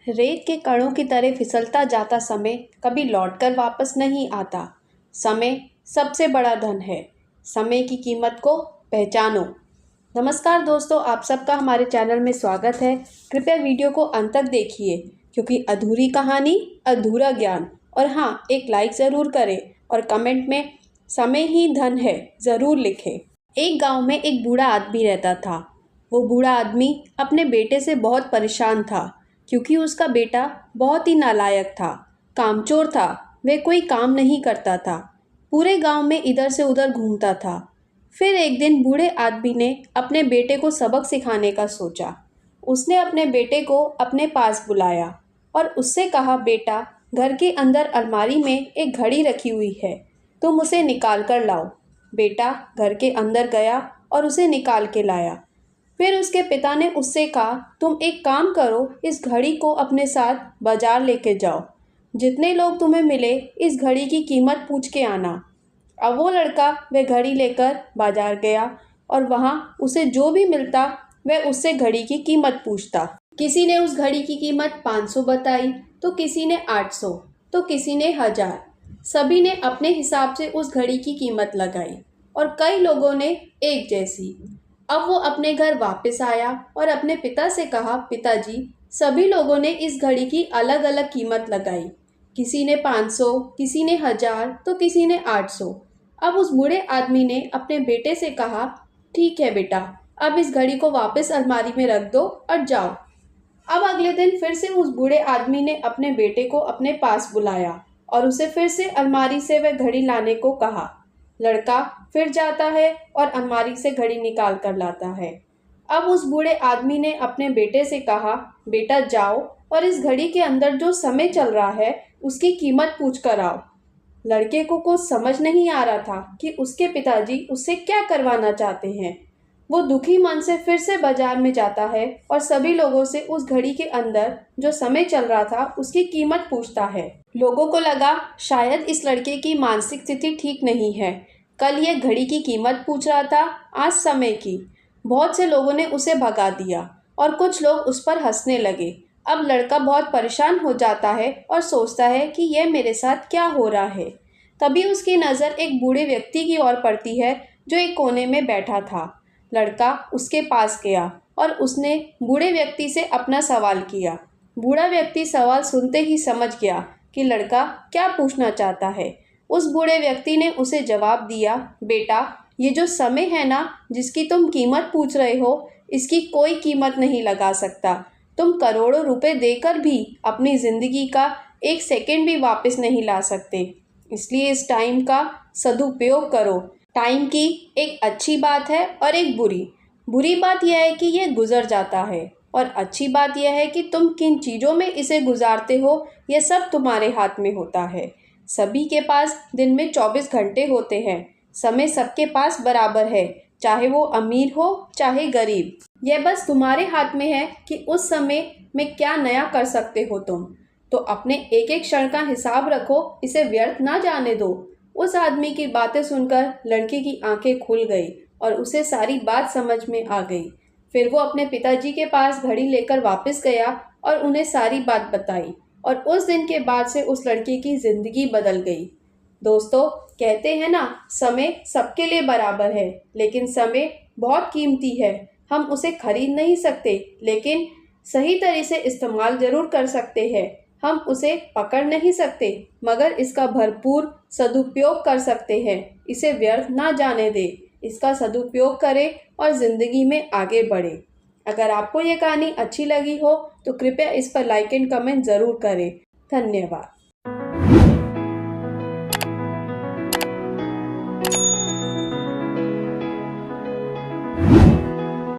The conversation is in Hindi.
रेत के कणों की तरह फिसलता जाता समय कभी लौटकर वापस नहीं आता। समय सबसे बड़ा धन है। समय की कीमत को पहचानो। नमस्कार दोस्तों, आप सबका हमारे चैनल में स्वागत है। कृपया वीडियो को अंत तक देखिए क्योंकि अधूरी कहानी अधूरा ज्ञान। और हाँ, एक लाइक ज़रूर करें और कमेंट में समय ही धन है ज़रूर लिखें। एक गांव में एक बूढ़ा आदमी रहता था। वो बूढ़ा आदमी अपने बेटे से बहुत परेशान था क्योंकि उसका बेटा बहुत ही नालायक था, कामचोर था। वह कोई काम नहीं करता था, पूरे गांव में इधर से उधर घूमता था। फिर एक दिन बूढ़े आदमी ने अपने बेटे को सबक सिखाने का सोचा। उसने अपने बेटे को अपने पास बुलाया और उससे कहा, बेटा, घर के अंदर अलमारी में एक घड़ी रखी हुई है, तुम उसे निकाल कर लाओ। बेटा घर के अंदर गया और उसे निकाल के लाया। फिर उसके पिता ने उससे कहा, तुम एक काम करो, इस घड़ी को अपने साथ बाजार लेके जाओ। जितने लोग तुम्हें मिले इस घड़ी की कीमत पूछ के आना। अब वो लड़का वह घड़ी लेकर बाजार गया और वहाँ उसे जो भी मिलता वह उससे घड़ी की कीमत पूछता। किसी ने उस घड़ी की कीमत 500 बताई, तो किसी ने 800, तो किसी ने 1000। सभी ने अपने हिसाब से उस घड़ी की कीमत लगाई और कई लोगों ने एक जैसी। अब वो अपने घर वापस आया और अपने पिता से कहा, पिताजी, सभी लोगों ने इस घड़ी की अलग अलग कीमत लगाई। किसी ने 500, किसी ने 1000, तो किसी ने 800। अब उस बूढ़े आदमी ने अपने बेटे से कहा, ठीक है बेटा, अब इस घड़ी को वापस अलमारी में रख दो और जाओ। अब अगले दिन फिर से उस बूढ़े आदमी ने अपने बेटे को अपने पास बुलाया और उसे फिर से अलमारी से वह घड़ी लाने को कहा। लड़का फिर जाता है और अलमारी से घड़ी निकाल कर लाता है। अब उस बूढ़े आदमी ने अपने बेटे से कहा, बेटा जाओ और इस घड़ी के अंदर जो समय चल रहा है उसकी कीमत पूछ कर आओ। लड़के को कुछ समझ नहीं आ रहा था कि उसके पिताजी उससे क्या करवाना चाहते हैं। वो दुखी मन से फिर से बाजार में जाता है और सभी लोगों से उस घड़ी के अंदर जो समय चल रहा था उसकी कीमत पूछता है। लोगों को लगा शायद इस लड़के की मानसिक स्थिति ठीक नहीं है। कल ये घड़ी की कीमत पूछ रहा था, आज समय की। बहुत से लोगों ने उसे भगा दिया और कुछ लोग उस पर हंसने लगे। अब लड़का बहुत परेशान हो जाता है और सोचता है कि यह मेरे साथ क्या हो रहा है। तभी उसकी नज़र एक बूढ़े व्यक्ति की ओर पड़ती है जो एक कोने में बैठा था। लड़का उसके पास गया और उसने बूढ़े व्यक्ति से अपना सवाल किया। बूढ़ा व्यक्ति सवाल सुनते ही समझ गया कि लड़का क्या पूछना चाहता है। उस बूढ़े व्यक्ति ने उसे जवाब दिया, बेटा, ये जो समय है ना जिसकी तुम कीमत पूछ रहे हो, इसकी कोई कीमत नहीं लगा सकता। तुम करोड़ों रुपए देकर भी अपनी ज़िंदगी का एक सेकंड भी वापस नहीं ला सकते। इसलिए इस टाइम का सदुपयोग करो। टाइम की एक अच्छी बात है और एक बुरी। बुरी बात यह है कि यह गुजर जाता है और अच्छी बात यह है कि तुम किन चीज़ों में इसे गुजारते हो, यह सब तुम्हारे हाथ में होता है। सभी के पास दिन में 24 घंटे होते हैं। समय सबके पास बराबर है, चाहे वो अमीर हो चाहे गरीब। यह बस तुम्हारे हाथ में है कि उस समय में क्या नया कर सकते हो तुम। तो अपने एक एक क्षण का हिसाब रखो, इसे व्यर्थ ना जाने दो। उस आदमी की बातें सुनकर लड़के की आंखें खुल गई और उसे सारी बात समझ में आ गई। फिर वो अपने पिताजी के पास घड़ी लेकर वापस गया और उन्हें सारी बात बताई और उस दिन के बाद से उस लड़के की ज़िंदगी बदल गई। दोस्तों, कहते हैं ना, समय सबके लिए बराबर है, लेकिन समय बहुत कीमती है। हम उसे खरीद नहीं सकते, लेकिन सही तरह से इस्तेमाल ज़रूर कर सकते हैं। हम उसे पकड़ नहीं सकते, मगर इसका भरपूर सदुपयोग कर सकते हैं। इसे व्यर्थ ना जाने दें, इसका सदुपयोग करें और ज़िंदगी में आगे बढ़ें। अगर आपको ये कहानी अच्छी लगी हो तो कृपया इस पर लाइक एंड कमेंट ज़रूर करें। धन्यवाद।